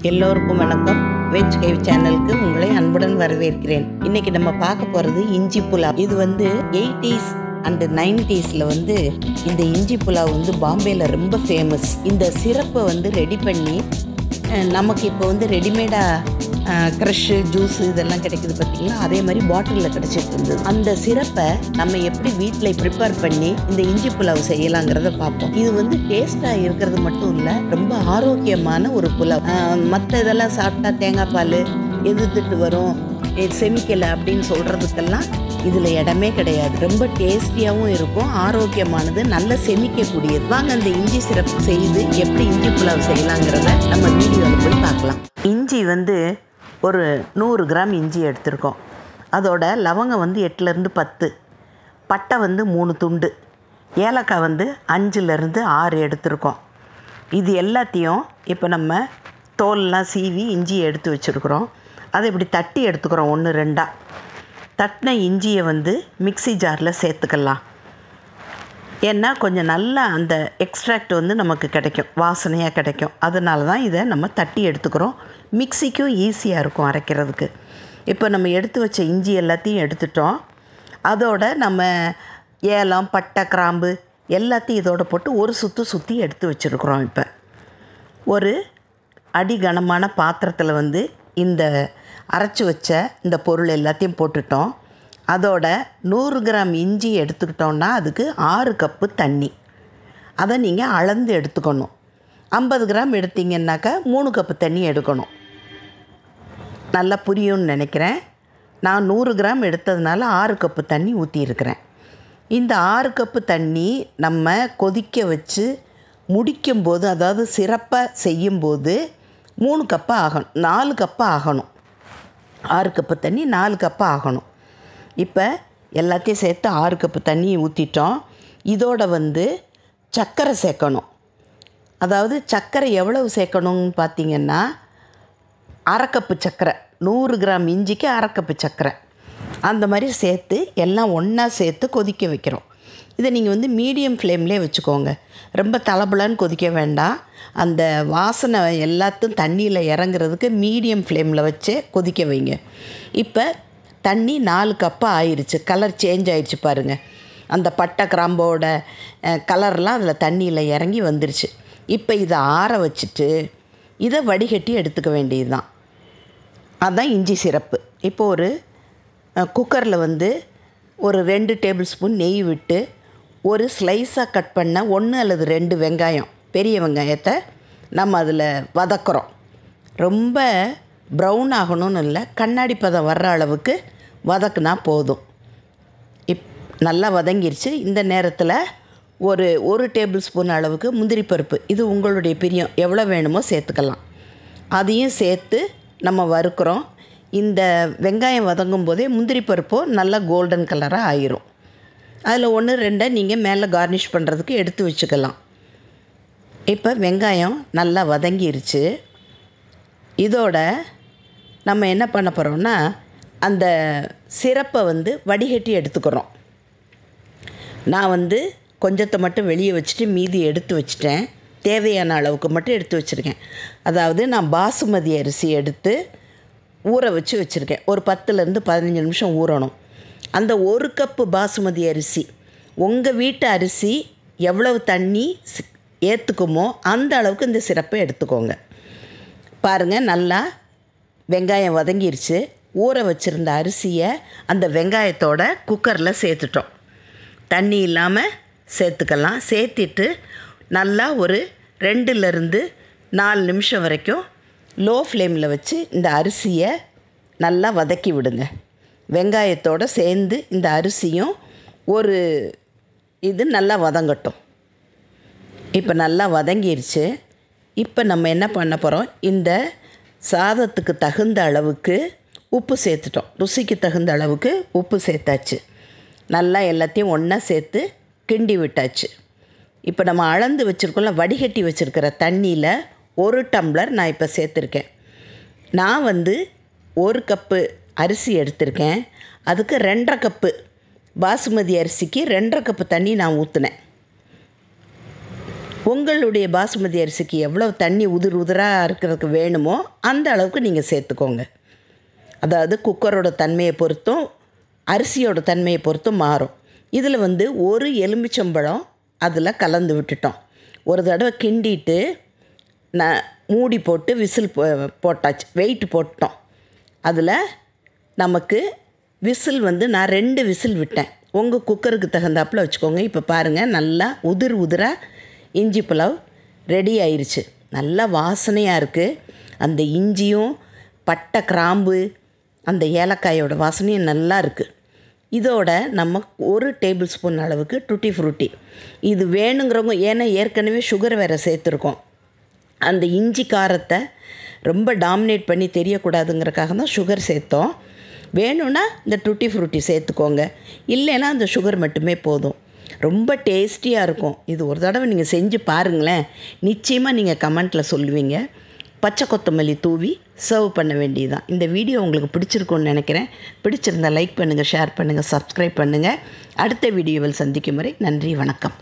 எல்லோருக்கும் வணக்கம். வெஜ் கைவ் சேனலுக்கு உங்களை அன்புடன் வரவேற்கிறேன். இன்னைக்கு நம்ம பார்க்க போகிறது இஞ்சி புலாவ். இது 80s அண்ட் 90ஸ்ல இந்த இஞ்சி புலாவ் பாம்பேயில் ரொம்ப ஃபேமஸ். இந்த சிரப்பை ரெடி பண்ணி நமக்கு இப்போ ரெடிமேடாக க்ரஷ்ஷு ஜூஸு இதெல்லாம் கிடைக்குது பார்த்திங்களா, அதே மாதிரி பாட்டிலில் கிடச்சிட்டு இருந்தது. அந்த சிரப்பை நம்ம எப்படி வீட்டில் ப்ரிப்பேர் பண்ணி இந்த இஞ்சி புலாவ் செய்யலாங்கிறத பார்ப்போம். இது டேஸ்ட்டாக இருக்கிறது மட்டும் இல்லை, ரொம்ப ஆரோக்கியமான ஒரு புலாவ். மற்ற இதெல்லாம் சாப்பிட்டா தேங்காய் பால் எதிர்த்துட்டு வரும், செமிக்கலை அப்படின்னு சொல்கிறதுக்கெல்லாம் இதில் இடமே கிடையாது. ரொம்ப டேஸ்டியாகவும் இருக்கும், ஆரோக்கியமானது, நல்ல செமிக்கக்கூடியது. வாங்க அந்த இஞ்சி சிரப்பு செய்து எப்படி இஞ்சி புலாவ் செய்யலாங்கிறத நம்ம வீடியோவில் போய் பார்க்கலாம். இஞ்சி ஒரு 100 கிராம் இஞ்சி எடுத்திருக்கோம். அதோட லவங்கம் 8லேருந்து 10, பட்டை 3 துண்டு, ஏலக்காய் 5லேருந்து 6 எடுத்திருக்கோம். இது எல்லாத்தையும் இப்போ நம்ம தோல்லாம் சீவி இஞ்சியை எடுத்து வச்சுருக்குறோம். அதை இப்படி தட்டி எடுத்துக்கிறோம் 1-2. தட்டின இஞ்சியை மிக்ஸி ஜாரில் சேர்த்துக்கலாம். ஏன்னா கொஞ்சம் நல்லா அந்த எக்ஸ்ட்ராக்ட் நமக்கு கிடைக்கும், வாசனையாக கிடைக்கும். அதனால தான் இதை நம்ம தட்டி எடுத்துக்கிறோம். மிக்ஸிக்கும் ஈஸியாக இருக்கும் அரைக்கிறதுக்கு. இப்போ நம்ம எடுத்து வச்ச இஞ்சி எல்லாத்தையும் எடுத்துட்டோம். அதோட நம்ம ஏலம், பட்டை, கிராம்பு எல்லாத்தையும் இதோட போட்டு ஒரு சுற்றி எடுத்து வச்சுருக்குறோம். இப்போ ஒரு அடி கனமான பாத்திரத்தில் இந்த அரைச்சி வச்ச இந்த பொருள் எல்லாத்தையும் போட்டுட்டோம். அதோட 100 கிராம் இஞ்சி எடுத்துக்கிட்டோன்னா அதுக்கு 6 கப்பு தண்ணி. அதை நீங்கள் அளந்து எடுத்துக்கணும். 50 கிராம் எடுத்திங்கன்னாக்கா 3 கப்பு தண்ணி எடுக்கணும். நல்லா புரியும்னு நினைக்கிறேன். நான் 100 கிராம் எடுத்ததுனால 6 கப்பு தண்ணி ஊற்றியிருக்கிறேன். இந்த 6 கப்பு தண்ணி நம்ம கொதிக்க வச்சு முடிக்கும்போது, அதாவது சிறப்பாக செய்யும்போது 3 கப்பு ஆகணும், 4 கப்பு ஆகணும். 6 கப்பு தண்ணி 4 கப்பு ஆகணும். இப்போ எல்லாத்தையும் சேர்த்து 6 கப்பு தண்ணி ஊற்றிட்டோம். இதோட சர்க்கரை சேர்க்கணும். அதாவது சர்க்கரை எவ்வளவு சேர்க்கணும்னு பார்த்திங்கன்னா, 1/2 கப்பு சர்க்கரை, 100 கிராம் இஞ்சிக்கு 1/2 கப்பு சர்க்கரை, அந்த மாதிரி சேர்த்து எல்லாம் ஒன்றா சேர்த்து கொதிக்க வைக்கிறோம். இதை நீங்கள் மீடியம் ஃப்ளேம்லேயே வச்சுக்கோங்க. ரொம்ப தளபலன்னு கொதிக்க வேண்டாம். அந்த வாசனை எல்லாத்தையும் தண்ணியில் இறங்குறதுக்கு மீடியம் ஃப்ளேமில் வச்சு கொதிக்க வைங்க. இப்போ தண்ணி 4 கப்பு ஆயிடுச்சு. கலர் சேஞ்ச் ஆயிடுச்சு பாருங்கள். அந்த பட்டை கிராம்போட கலர்லாம் அதில் தண்ணியில் இறங்கி வந்துருச்சு. இப்போ இதை ஆற வச்சுட்டு இதை வடிகட்டி எடுத்துக்க வேண்டியது தான். அதுதான் இஞ்சி சிரப்பு. இப்போ ஒரு குக்கரில் ஒரு 2 டேபிள் ஸ்பூன் நெய் விட்டு ஒரு ஸ்லைஸாக கட் பண்ண 1 அல்லது 2 வெங்காயம், பெரிய வெங்காயத்தை நம்ம அதில் வதக்குறோம். ரொம்ப ப்ரௌன் ஆகணும்னு இல்லை, கண்ணாடி பதம் வர்ற அளவுக்கு வதக்குனா போதும். நல்லா வதங்கிருச்சு. இந்த நேரத்தில் ஒரு டேபிள் ஸ்பூன் அளவுக்கு முந்திரி பருப்பு, இது உங்களுடைய பிரியம், எவ்வளோ வேணுமோ சேர்த்துக்கலாம். அதையும் சேர்த்து நம்ம வறுக்கிறோம். இந்த வெங்காயம் வதங்கும் போதே முந்திரி பருப்பும் நல்லா கோல்டன் கலராக ஆயிரும். அதில் 1-2 நீங்கள் மேலே கார்னிஷ் பண்ணுறதுக்கு எடுத்து வச்சுக்கலாம். இப்போ வெங்காயம் நல்லா வதங்கிருச்சு. இதோட நம்ம என்ன பண்ண போகிறோம்னா, அந்த சிரப்பை வடிகட்டி எடுத்துக்கிறோம். நான் கொஞ்சத்தை மட்டும் வெளியே வச்சுட்டு மீதி எடுத்து வச்சிட்டேன். தேவையான அளவுக்கு மட்டும் எடுத்து வச்சுருக்கேன். அதாவது நான் பாசுமதி அரிசி எடுத்து ஊற வச்சு வச்சுருக்கேன். ஒரு 10லேருந்து 15 நிமிஷம் ஊறணும். அந்த 1 கப்பு பாசுமதி அரிசி, உங்கள் வீட்டு அரிசி எவ்வளவு தண்ணி ஏற்றுக்குமோ அந்த அளவுக்கு இந்த சிரப்பை எடுத்துக்கோங்க. பாருங்கள், நல்லா வெங்காயம் வதங்கிருச்சு. ஊற வச்சுருந்த அரிசியை அந்த வெங்காயத்தோட குக்கரில் சேர்த்துட்டோம். தண்ணி இல்லாமல் சேர்த்துக்கலாம். சேர்த்திட்டு நல்லா ஒரு 2லேருந்து 4 நிமிஷம் வரைக்கும் லோ ஃப்ளேமில் வச்சு இந்த அரிசியை நல்லா வதக்கி விடுங்க. வெங்காயத்தோடு சேர்ந்து இந்த அரிசியும் இது நல்லா வதங்கட்டும். இப்போ நல்லா வதங்கிருச்சு. இப்போ நம்ம என்ன பண்ண போகிறோம், இந்த சாதத்துக்கு தகுந்த அளவுக்கு உப்பு சேர்த்துட்டோம். ருசிக்கு தகுந்த அளவுக்கு உப்பு சேர்த்தாச்சு. நல்லா எல்லாத்தையும் ஒன்றா சேர்த்து கிண்டி விட்டாச்சு. இப்போ நம்ம அளந்து வச்சுருக்கோம்ல, வடிகட்டி வச்சுருக்கிற தண்ணியில் 1 டம்ளர் நான் இப்போ சேர்த்துருக்கேன். நான் 1 கப்பு அரிசி எடுத்திருக்கேன். அதுக்கு 2.5 கப்பு பாசுமதி அரிசிக்கு 2.5 கப்பு தண்ணி நான் ஊற்றினேன். உங்களுடைய பாசுமதி அரிசிக்கு எவ்வளோ தண்ணி உதிராக இருக்கிறதுக்கு வேணுமோ அந்த அளவுக்கு நீங்கள் சேர்த்துக்கோங்க. அதாவது குக்கரோட தன்மையை பொறுத்தும் அரிசியோட தன்மையை பொறுத்தும் மாறும். இதில் வந்து ஒரு எலுமிச்சம்பழம் அதில் கலந்து விட்டுட்டோம். ஒரு தடவை கிண்டிட்டு மூடி போட்டு விசில் போட்டாச்சு, வெயிட் போட்டோம். அதில் நமக்கு விசில் வந்து நான் 2 விசில் விட்டேன். உங்கள் குக்கருக்கு தகுந்தாப்பில் வச்சுக்கோங்க. இப்போ பாருங்கள், நல்லா உதிராக இஞ்சி புலாவ் ரெடி ஆயிடுச்சு. நல்லா வாசனையாக இருக்குது. அந்த இஞ்சியும் பட்டை கிராம்பு அந்த ஏலக்காயோட வாசனையும் நல்லா இருக்குது. இதோட நம்ம 1 டேபிள் ஸ்பூன் அளவுக்கு டூட்டி ஃப்ரூட்டி, இது வேணுங்கிறவங்க, ஏன்னா ஏற்கனவே சுகர் வேறு சேர்த்துருக்கோம். அந்த இஞ்சி காரத்தை ரொம்ப டாமினேட் பண்ணி தெரியக்கூடாதுங்கிறக்காக தான் சுகர் சேர்த்தோம். வேணும்னா இந்த டூட்டி ஃப்ரூட்டி சேர்த்துக்கோங்க, இல்லைன்னா அந்த சுகர் மட்டுமே போதும். ரொம்ப டேஸ்டியாக இருக்கும். இது ஒரு தடவை நீங்கள் செஞ்சு பாருங்களேன், நிச்சயமாக நீங்கள் கமெண்ட்டில் சொல்லுவீங்க. பச்சை கொத்தமல்லி தூவி சர்வ் பண்ண வேண்டியதுதான். இந்த வீடியோ உங்களுக்கு பிடிச்சிருக்குன்னு நினைக்கிறேன். பிடிச்சிருந்தால் லைக் பண்ணுங்கள், ஷேர் பண்ணுங்கள், சப்ஸ்கிரைப் பண்ணுங்கள். அடுத்த வீடியோவில் சந்திக்கும் வரை நன்றி, வணக்கம்.